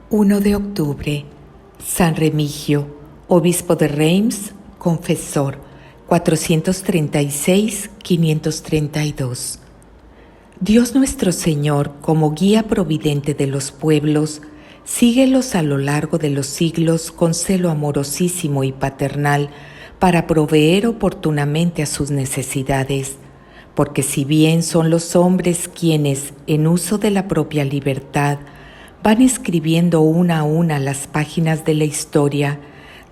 1 de octubre, San Remigio, obispo de Reims, confesor, 436-532. Dios nuestro Señor, como guía providente de los pueblos, síguelos a lo largo de los siglos con celo amorosísimo y paternal para proveer oportunamente a sus necesidades, porque si bien son los hombres quienes, en uso de la propia libertad, van escribiendo una a una las páginas de la historia,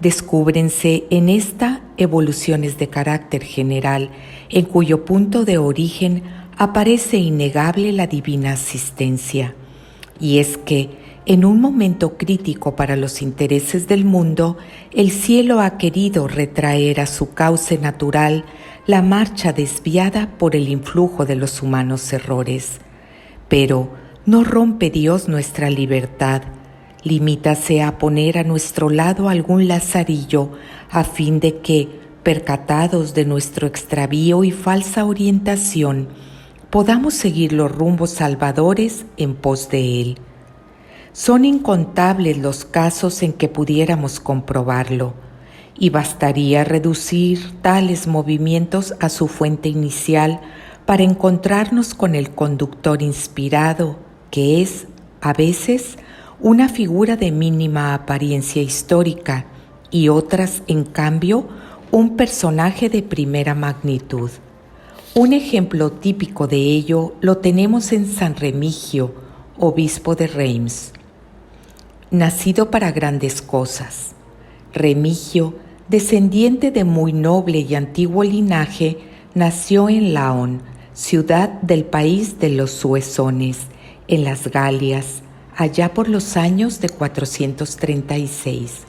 descúbrense en esta evoluciones de carácter general, en cuyo punto de origen aparece innegable la divina asistencia. Y es que, en un momento crítico para los intereses del mundo, el cielo ha querido retraer a su cauce natural la marcha desviada por el influjo de los humanos errores. Pero no rompe Dios nuestra libertad, limítase a poner a nuestro lado algún lazarillo a fin de que, percatados de nuestro extravío y falsa orientación, podamos seguir los rumbos salvadores en pos de Él. Son incontables los casos en que pudiéramos comprobarlo, y bastaría reducir tales movimientos a su fuente inicial para encontrarnos con el conductor inspirado, que es, a veces, una figura de mínima apariencia histórica y otras, en cambio, un personaje de primera magnitud. Un ejemplo típico de ello lo tenemos en San Remigio, obispo de Reims. Nacido para grandes cosas, Remigio, descendiente de muy noble y antiguo linaje, nació en Laon, ciudad del país de los suezones, en las Galias, allá por los años de 436.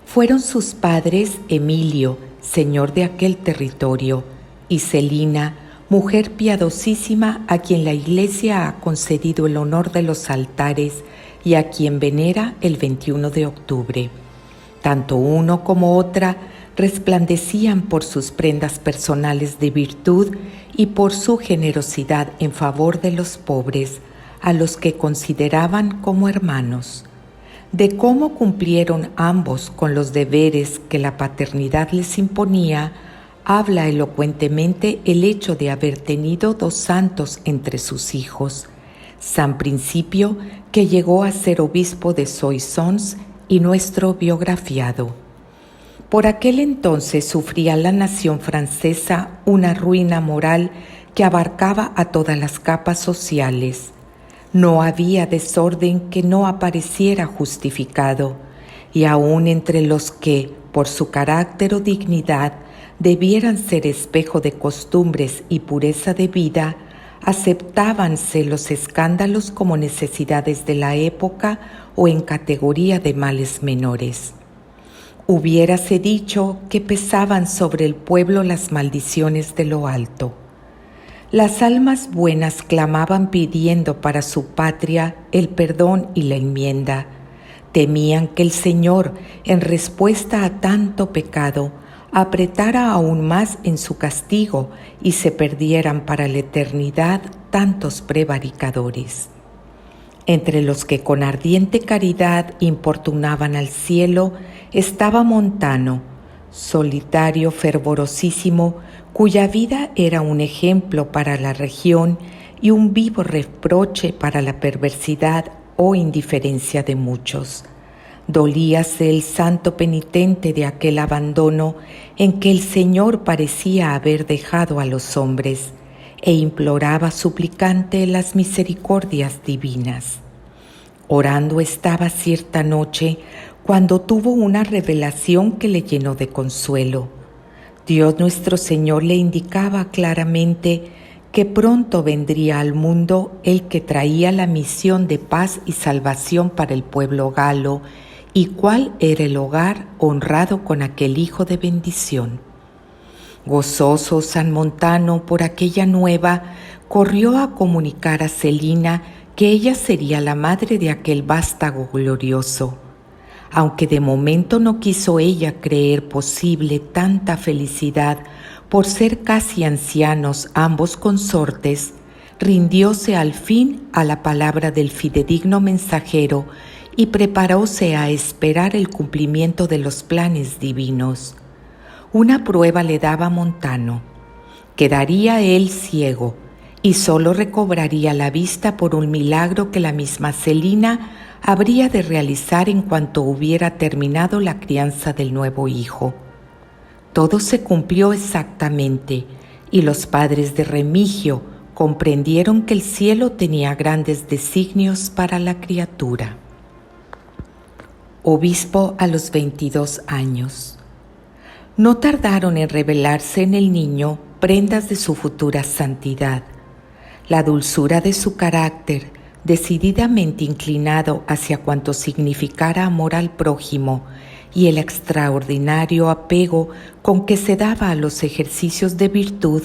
Fueron sus padres Emilio, señor de aquel territorio, y Celina, mujer piadosísima a quien la Iglesia ha concedido el honor de los altares y a quien venera el 21 de octubre. Tanto uno como otra resplandecían por sus prendas personales de virtud y por su generosidad en favor de los pobres, a los que consideraban como hermanos. De cómo cumplieron ambos con los deberes que la paternidad les imponía, habla elocuentemente el hecho de haber tenido 2 santos entre sus hijos: San Principio, que llegó a ser obispo de Soissons, y nuestro biografiado. Por aquel entonces sufría la nación francesa una ruina moral que abarcaba a todas las capas sociales. No había desorden que no apareciera justificado, y aun entre los que, por su carácter o dignidad, debieran ser espejo de costumbres y pureza de vida, aceptábanse los escándalos como necesidades de la época o en categoría de males menores. Hubiérase dicho que pesaban sobre el pueblo las maldiciones de lo alto. Las almas buenas clamaban pidiendo para su patria el perdón y la enmienda. Temían que el Señor, en respuesta a tanto pecado, apretara aún más en su castigo y se perdieran para la eternidad tantos prevaricadores. Entre los que con ardiente caridad importunaban al cielo estaba Montano, solitario fervorosísimo, cuya vida era un ejemplo para la región y un vivo reproche para la perversidad o indiferencia de muchos. Dolíase el santo penitente de aquel abandono en que el Señor parecía haber dejado a los hombres, e imploraba suplicante las misericordias divinas. Orando estaba cierta noche cuando tuvo una revelación que le llenó de consuelo. Dios nuestro Señor le indicaba claramente que pronto vendría al mundo el que traía la misión de paz y salvación para el pueblo galo, y cuál era el hogar honrado con aquel hijo de bendición. Gozoso San Montano por aquella nueva, corrió a comunicar a Celina que ella sería la madre de aquel vástago glorioso. Aunque de momento no quiso ella creer posible tanta felicidad por ser casi ancianos ambos consortes, rindióse al fin a la palabra del fidedigno mensajero y preparóse a esperar el cumplimiento de los planes divinos. Una prueba le daba Montano: quedaría él ciego y solo recobraría la vista por un milagro que la misma Celina habría de realizar en cuanto hubiera terminado la crianza del nuevo hijo. Todo se cumplió exactamente, y los padres de Remigio comprendieron que el cielo tenía grandes designios para la criatura. Obispo a los 22 años. No tardaron en revelarse en el niño prendas de su futura santidad. La dulzura de su carácter, decididamente inclinado hacia cuanto significara amor al prójimo, y el extraordinario apego con que se daba a los ejercicios de virtud,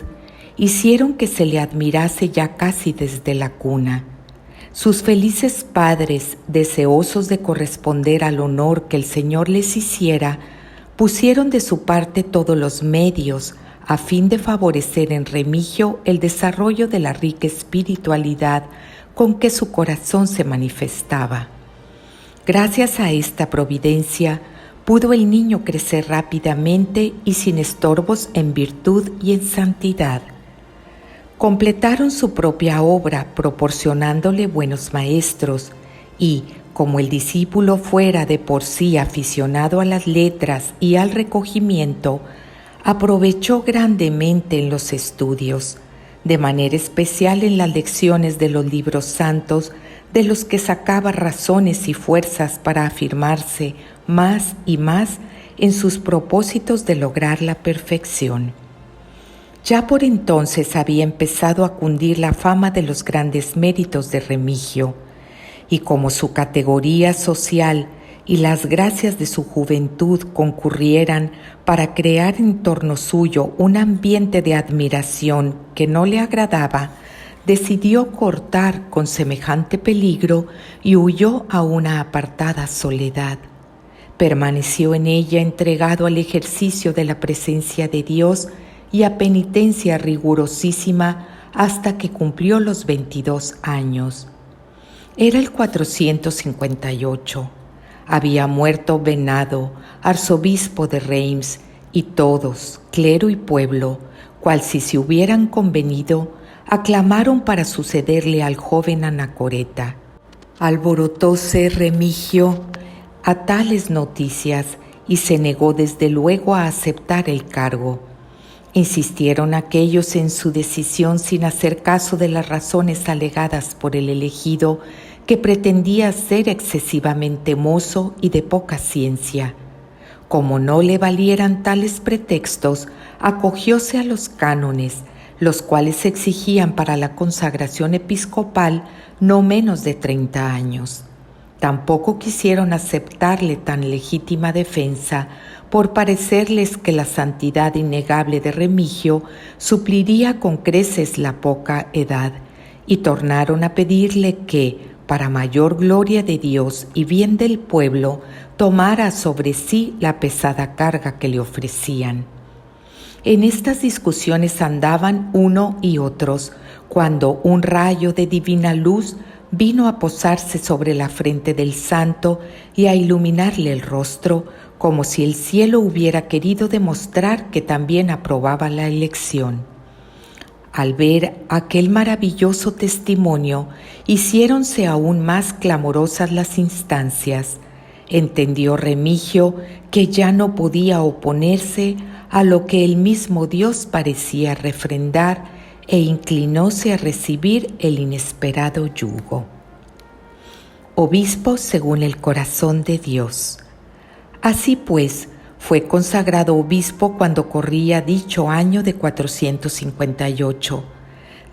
hicieron que se le admirase ya casi desde la cuna. Sus felices padres, deseosos de corresponder al honor que el Señor les hiciera, pusieron de su parte todos los medios a fin de favorecer en Remigio el desarrollo de la rica espiritualidad con que su corazón se manifestaba. Gracias a esta providencia, pudo el niño crecer rápidamente y sin estorbos en virtud y en santidad. Completaron su propia obra proporcionándole buenos maestros y, como el discípulo fuera de por sí aficionado a las letras y al recogimiento, aprovechó grandemente en los estudios, de manera especial en las lecciones de los libros santos, de los que sacaba razones y fuerzas para afirmarse más y más en sus propósitos de lograr la perfección. Ya por entonces había empezado a cundir la fama de los grandes méritos de Remigio, y como su categoría social y las gracias de su juventud concurrieran para crear en torno suyo un ambiente de admiración que no le agradaba, decidió cortar con semejante peligro y huyó a una apartada soledad. Permaneció en ella entregado al ejercicio de la presencia de Dios y a penitencia rigurosísima hasta que cumplió los 22 años. Era el 458. Había muerto Venado, arzobispo de Reims, y todos, clero y pueblo, cual si se hubieran convenido, aclamaron para sucederle al joven Anacoreta. Alborotóse Remigio a tales noticias y se negó desde luego a aceptar el cargo. Insistieron aquellos en su decisión sin hacer caso de las razones alegadas por el elegido, que pretendía ser excesivamente mozo y de poca ciencia. Como no le valieran tales pretextos, acogióse a los cánones, los cuales exigían para la consagración episcopal no menos de 30 años. Tampoco quisieron aceptarle tan legítima defensa, por parecerles que la santidad innegable de Remigio supliría con creces la poca edad, y tornaron a pedirle que, para mayor gloria de Dios y bien del pueblo, tomara sobre sí la pesada carga que le ofrecían. En estas discusiones andaban uno y otros, cuando un rayo de divina luz vino a posarse sobre la frente del santo y a iluminarle el rostro, como si el cielo hubiera querido demostrar que también aprobaba la elección. Al ver aquel maravilloso testimonio, hiciéronse aún más clamorosas las instancias. Entendió Remigio que ya no podía oponerse a lo que el mismo Dios parecía refrendar e inclinóse a recibir el inesperado yugo. Obispo según el corazón de Dios. Así pues, fue consagrado obispo cuando corría dicho año de 458.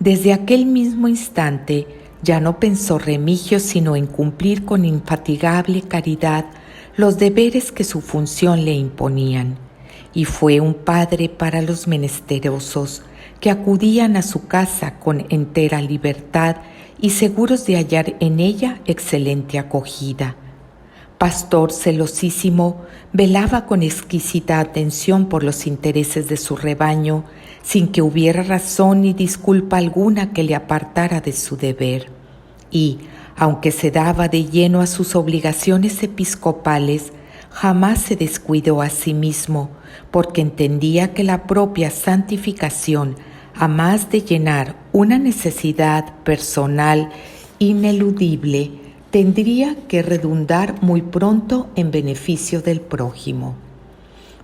Desde aquel mismo instante ya no pensó Remigio sino en cumplir con infatigable caridad los deberes que su función le imponían, y fue un padre para los menesterosos que acudían a su casa con entera libertad y seguros de hallar en ella excelente acogida. Pastor celosísimo, velaba con exquisita atención por los intereses de su rebaño, sin que hubiera razón ni disculpa alguna que le apartara de su deber. Y, Aunque se daba de lleno a sus obligaciones episcopales, jamás se descuidó a sí mismo, porque entendía que la propia santificación, a más de llenar una necesidad personal ineludible, tendría que redundar muy pronto en beneficio del prójimo.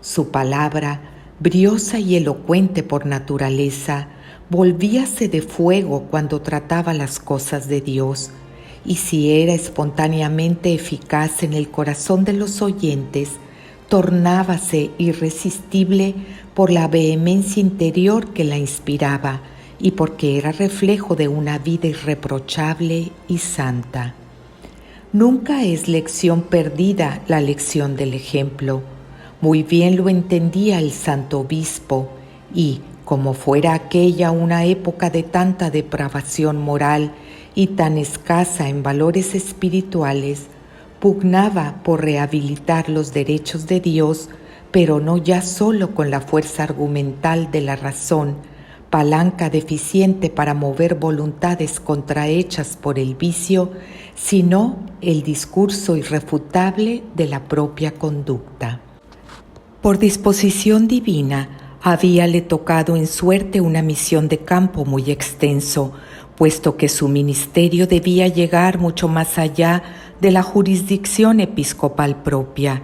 Su palabra, briosa y elocuente por naturaleza, volvíase de fuego cuando trataba las cosas de Dios, y si era espontáneamente eficaz en el corazón de los oyentes, tornábase irresistible por la vehemencia interior que la inspiraba y porque era reflejo de una vida irreprochable y santa. Nunca es lección perdida la lección del ejemplo. Muy bien lo entendía el santo obispo y, como fuera aquella una época de tanta depravación moral y tan escasa en valores espirituales, pugnaba por rehabilitar los derechos de Dios, pero no ya solo con la fuerza argumental de la razón, palanca deficiente para mover voluntades contrahechas por el vicio, sino el discurso irrefutable de la propia conducta. Por disposición divina, habíale tocado en suerte una misión de campo muy extenso, puesto que su ministerio debía llegar mucho más allá de la jurisdicción episcopal propia,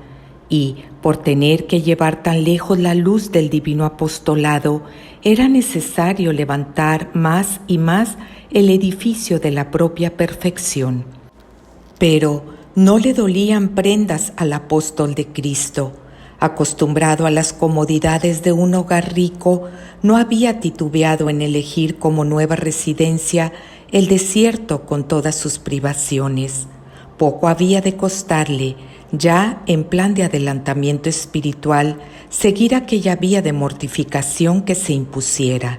y, por tener que llevar tan lejos la luz del divino apostolado, era necesario levantar más y más el edificio de la propia perfección. Pero no le dolían prendas al apóstol de Cristo. Acostumbrado a las comodidades de un hogar rico, no había titubeado en elegir como nueva residencia el desierto con todas sus privaciones. Poco había de costarle, ya en plan de adelantamiento espiritual, seguir aquella vía de mortificación que se impusiera.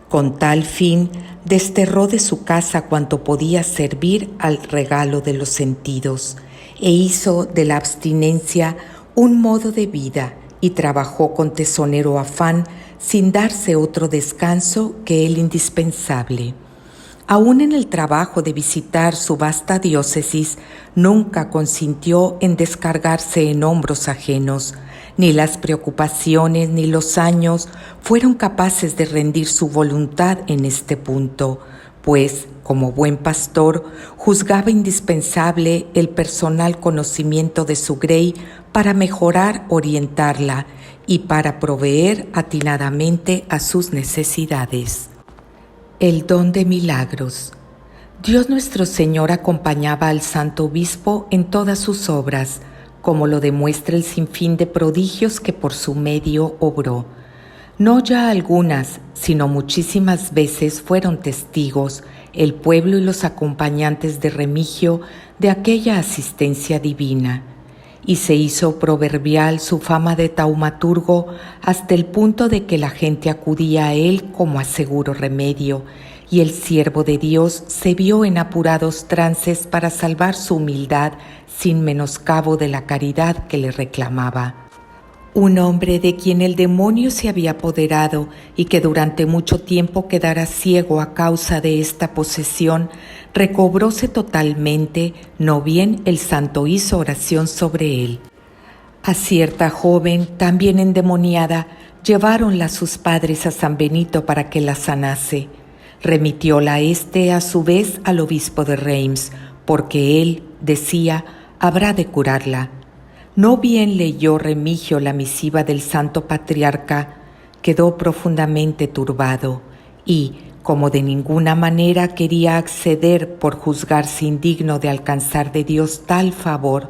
Con tal fin, desterró de su casa cuanto podía servir al regalo de los sentidos, e hizo de la abstinencia un modo de vida y trabajó con tesonero afán sin darse otro descanso que el indispensable. Aún en el trabajo de visitar su vasta diócesis, nunca consintió en descargarse en hombros ajenos. Ni las preocupaciones ni los años fueron capaces de rendir su voluntad en este punto, pues, como buen pastor, juzgaba indispensable el personal conocimiento de su grey para mejorar, orientarla y para proveer atinadamente a sus necesidades. El don de milagros. Dios nuestro Señor acompañaba al santo obispo en todas sus obras, como lo demuestra el sinfín de prodigios que por su medio obró. No ya algunas, sino muchísimas veces fueron testigos el pueblo y los acompañantes de Remigio de aquella asistencia divina, y se hizo proverbial su fama de taumaturgo hasta el punto de que la gente acudía a él como a seguro remedio, y el siervo de Dios se vio en apurados trances para salvar su humildad sin menoscabo de la caridad que le reclamaba. Un hombre de quien el demonio se había apoderado y que durante mucho tiempo quedara ciego a causa de esta posesión, recobróse totalmente, no bien el santo hizo oración sobre él. A cierta joven, también endemoniada, lleváronla sus padres a San Benito para que la sanase. Remitióla a su vez al obispo de Reims, porque él, decía, habrá de curarla. No bien leyó Remigio la misiva del santo patriarca, quedó profundamente turbado y, como de ninguna manera quería acceder por juzgarse indigno de alcanzar de Dios tal favor,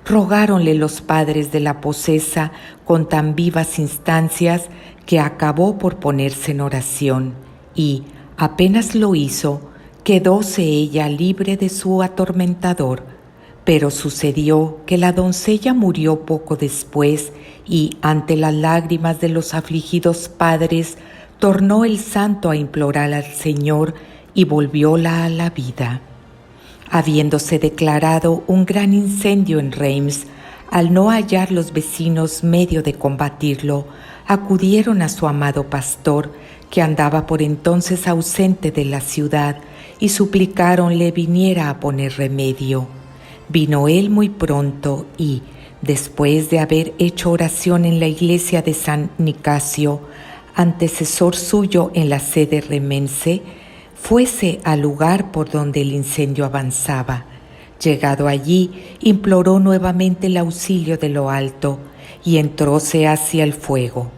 rogáronle los padres de la posesa con tan vivas instancias que acabó por ponerse en oración y, apenas lo hizo, quedóse ella libre de su atormentador. Pero sucedió que la doncella murió poco después y, ante las lágrimas de los afligidos padres, tornó el santo a implorar al Señor y volvióla a la vida. Habiéndose declarado un gran incendio en Reims, al no hallar los vecinos medio de combatirlo, acudieron a su amado pastor, que andaba por entonces ausente de la ciudad, y suplicáronle viniera a poner remedio. Vino él muy pronto y, después de haber hecho oración en la iglesia de San Nicasio, antecesor suyo en la sede remense, fuese al lugar por donde el incendio avanzaba. Llegado allí, imploró nuevamente el auxilio de lo alto y entróse hacia el fuego.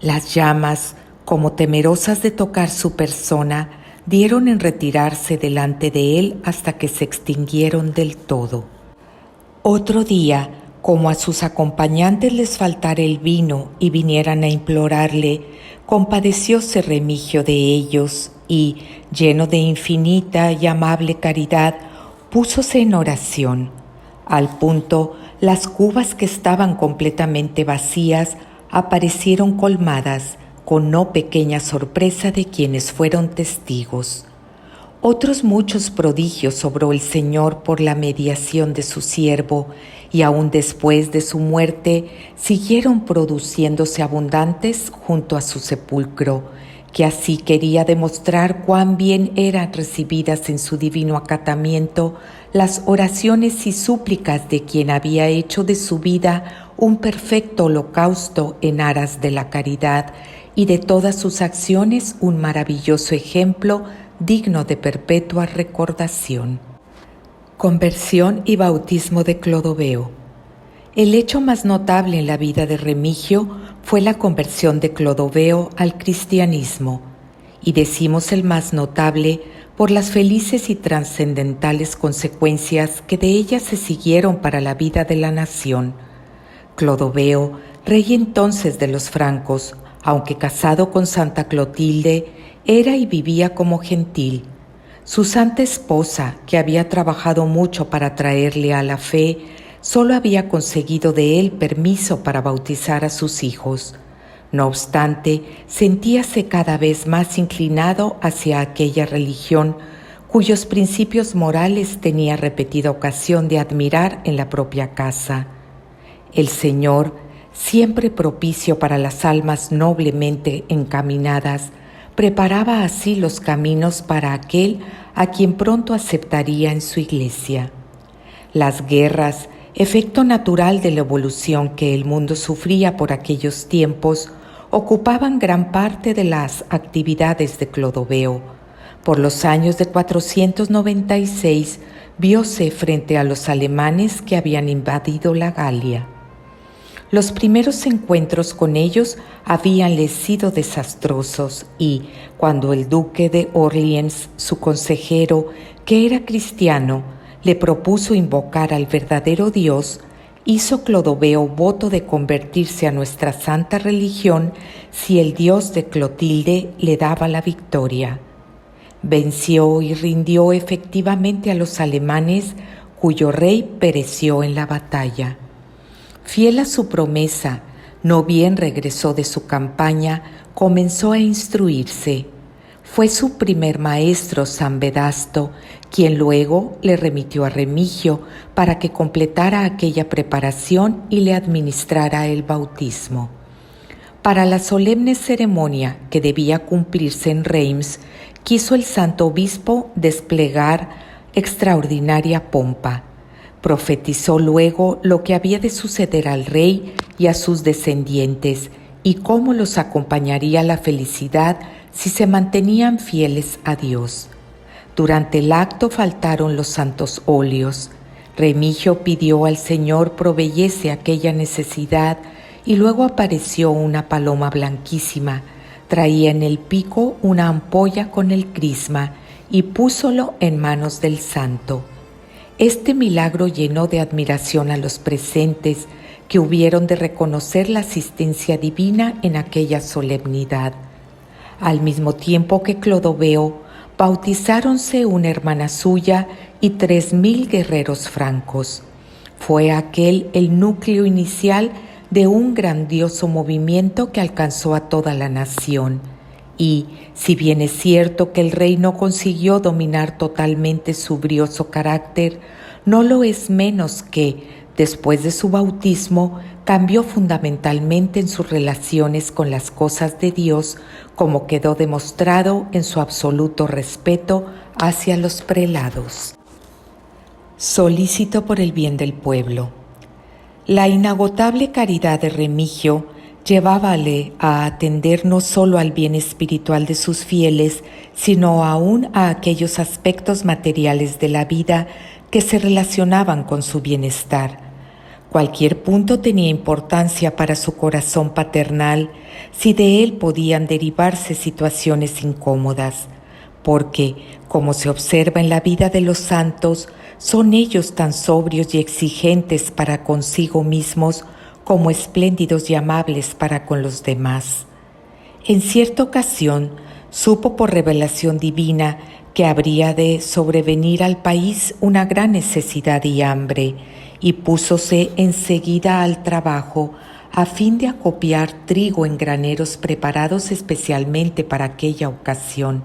Las llamas, como temerosas de tocar su persona, dieron en retirarse delante de él hasta que se extinguieron del todo. Otro día, como a sus acompañantes les faltara el vino y vinieran a implorarle, compadecióse Remigio de ellos y, lleno de infinita y amable caridad, púsose en oración. Al punto, las cubas que estaban completamente vacías aparecieron colmadas, con no pequeña sorpresa de quienes fueron testigos. Otros muchos prodigios obró el Señor por la mediación de su siervo, y aún después de su muerte siguieron produciéndose abundantes junto a su sepulcro, que así quería demostrar cuán bien eran recibidas en su divino acatamiento las oraciones y súplicas de quien había hecho de su vida un perfecto holocausto en aras de la caridad, y de todas sus acciones un maravilloso ejemplo digno de perpetua recordación. Conversión y bautismo de Clodoveo. El hecho más notable en la vida de Remigio fue la conversión de Clodoveo al cristianismo, y decimos el más notable por las felices y trascendentales consecuencias que de ella se siguieron para la vida de la nación. Clodoveo, rey entonces de los francos, aunque casado con Santa Clotilde, era y vivía como gentil. Su santa esposa, que había trabajado mucho para traerle a la fe, solo había conseguido de él permiso para bautizar a sus hijos. No obstante, sentíase cada vez más inclinado hacia aquella religión, cuyos principios morales tenía repetida ocasión de admirar en la propia casa. El Señor, siempre propicio para las almas noblemente encaminadas, preparaba así los caminos para aquel a quien pronto aceptaría en su iglesia. Las guerras, efecto natural de la evolución que el mundo sufría por aquellos tiempos, ocupaban gran parte de las actividades de Clodoveo. Por los años de 496 vióse frente a los alemanes que habían invadido la Galia. Los primeros encuentros con ellos habíanles sido desastrosos y, cuando el duque de Orleans, su consejero, que era cristiano, le propuso invocar al verdadero Dios, hizo Clodoveo voto de convertirse a nuestra santa religión si el Dios de Clotilde le daba la victoria. Venció y rindió efectivamente a los alemanes, cuyo rey pereció en la batalla. Fiel a su promesa, no bien regresó de su campaña, comenzó a instruirse. Fue su primer maestro San Vedasto, quien luego le remitió a Remigio para que completara aquella preparación y le administrara el bautismo. Para la solemne ceremonia que debía cumplirse en Reims, quiso el santo obispo desplegar extraordinaria pompa. Profetizó luego lo que había de suceder al rey y a sus descendientes y cómo los acompañaría la felicidad si se mantenían fieles a Dios. Durante el acto faltaron los santos óleos. Remigio pidió al Señor proveyese aquella necesidad y luego apareció una paloma blanquísima. Traía en el pico una ampolla con el crisma y púsolo en manos del santo. Este milagro llenó de admiración a los presentes, que hubieron de reconocer la asistencia divina en aquella solemnidad. Al mismo tiempo que Clodoveo, bautizáronse una hermana suya y 3,000 guerreros francos. Fue aquel el núcleo inicial de un grandioso movimiento que alcanzó a toda la nación. Y, si bien es cierto que el rey no consiguió dominar totalmente su brioso carácter, no lo es menos que, después de su bautismo, cambió fundamentalmente en sus relaciones con las cosas de Dios, como quedó demostrado en su absoluto respeto hacia los prelados. Solícito por el bien del pueblo. La inagotable caridad de Remigio llevábale a atender no solo al bien espiritual de sus fieles, sino aún a aquellos aspectos materiales de la vida que se relacionaban con su bienestar. Cualquier punto tenía importancia para su corazón paternal si de él podían derivarse situaciones incómodas, porque, como se observa en la vida de los santos, son ellos tan sobrios y exigentes para consigo mismos como espléndidos y amables para con los demás. En cierta ocasión, supo por revelación divina que habría de sobrevenir al país una gran necesidad y hambre, y púsose enseguida al trabajo a fin de acopiar trigo en graneros preparados especialmente para aquella ocasión.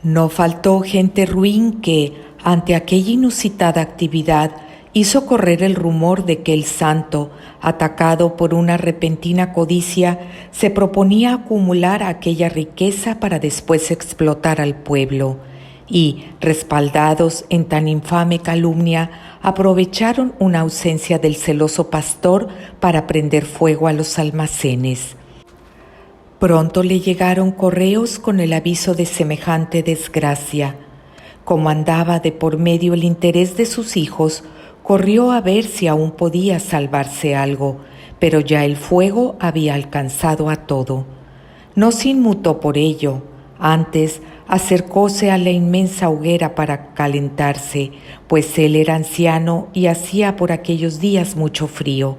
No faltó gente ruin que, ante aquella inusitada actividad, hizo correr el rumor de que el santo, atacado por una repentina codicia, se proponía acumular aquella riqueza para después explotar al pueblo, y, respaldados en tan infame calumnia, aprovecharon una ausencia del celoso pastor para prender fuego a los almacenes. Pronto le llegaron correos con el aviso de semejante desgracia. Como andaba de por medio el interés de sus hijos, corrió a ver si aún podía salvarse algo, pero ya el fuego había alcanzado a todo. No se inmutó por ello, antes acercóse a la inmensa hoguera para calentarse, pues él era anciano y hacía por aquellos días mucho frío,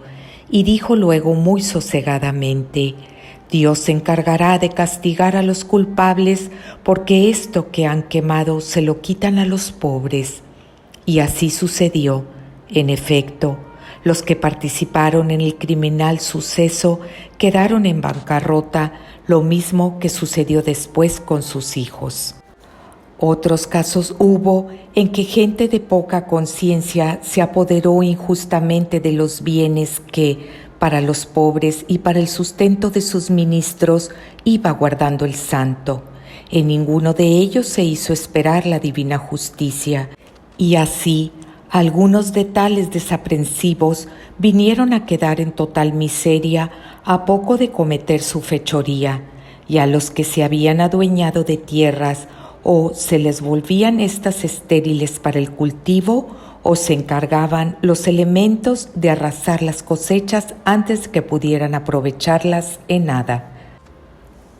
y dijo luego muy sosegadamente: Dios se encargará de castigar a los culpables, porque esto que han quemado se lo quitan a los pobres. Y así sucedió. En efecto, los que participaron en el criminal suceso quedaron en bancarrota, lo mismo que sucedió después con sus hijos. Otros casos hubo en que gente de poca conciencia se apoderó injustamente de los bienes que, para los pobres y para el sustento de sus ministros, iba guardando el santo. En ninguno de ellos se hizo esperar la divina justicia, y así algunos de tales desaprensivos vinieron a quedar en total miseria a poco de cometer su fechoría, y a los que se habían adueñado de tierras o se les volvían estas estériles para el cultivo, o se encargaban los elementos de arrasar las cosechas antes que pudieran aprovecharlas en nada.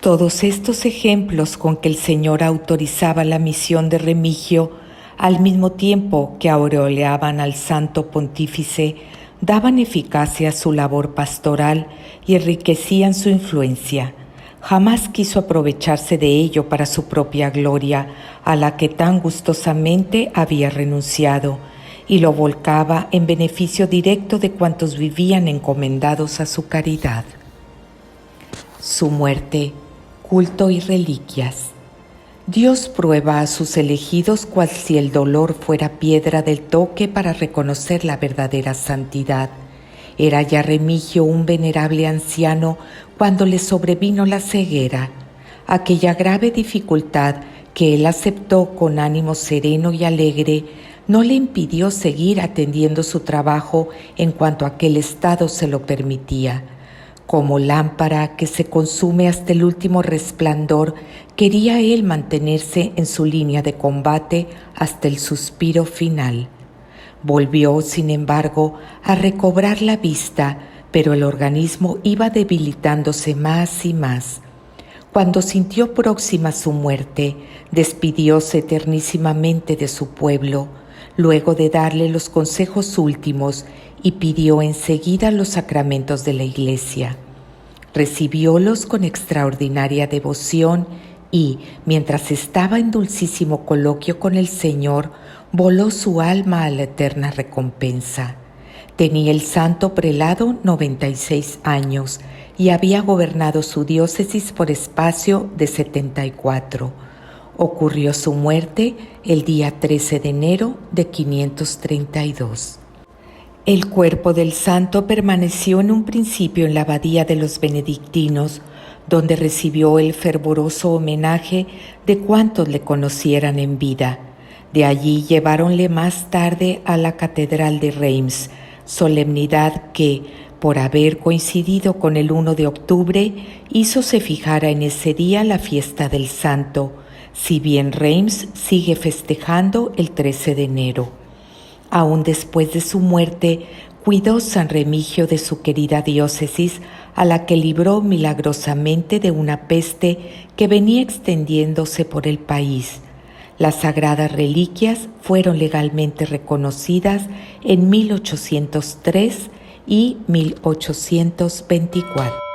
Todos estos ejemplos con que el Señor autorizaba la misión de Remigio, al mismo tiempo que aureoleaban al santo pontífice, daban eficacia a su labor pastoral y enriquecían su influencia. Jamás quiso aprovecharse de ello para su propia gloria, a la que tan gustosamente había renunciado, y lo volcaba en beneficio directo de cuantos vivían encomendados a su caridad. Su muerte, culto y reliquias. Dios prueba a sus elegidos cual si el dolor fuera piedra del toque para reconocer la verdadera santidad. Era ya Remigio un venerable anciano cuando le sobrevino la ceguera, aquella grave dificultad que él aceptó con ánimo sereno y alegre. No le impidió seguir atendiendo su trabajo en cuanto aquel estado se lo permitía. Como lámpara que se consume hasta el último resplandor, quería él mantenerse en su línea de combate hasta el suspiro final. Volvió, sin embargo, a recobrar la vista, pero el organismo iba debilitándose más y más. Cuando sintió próxima su muerte, despidióse eternísimamente de su pueblo, luego de darle los consejos últimos, y pidió enseguida los sacramentos de la Iglesia. Recibiólos con extraordinaria devoción y, mientras estaba en dulcísimo coloquio con el Señor, voló su alma a la eterna recompensa. Tenía el santo prelado 96 años y había gobernado su diócesis por espacio de 74. Ocurrió su muerte el día 13 de enero de 532. El cuerpo del santo permaneció en un principio en la abadía de los benedictinos, donde recibió el fervoroso homenaje de cuantos le conocieran en vida. De allí lleváronle más tarde a la Catedral de Reims, solemnidad que, por haber coincidido con el 1 de octubre, hizo se fijara en ese día la fiesta del Santo, si bien Reims sigue festejando el 13 de enero. Aún después de su muerte, cuidó San Remigio de su querida diócesis, a la que libró milagrosamente de una peste que venía extendiéndose por el país. Las sagradas reliquias fueron legalmente reconocidas en 1803 y 1824.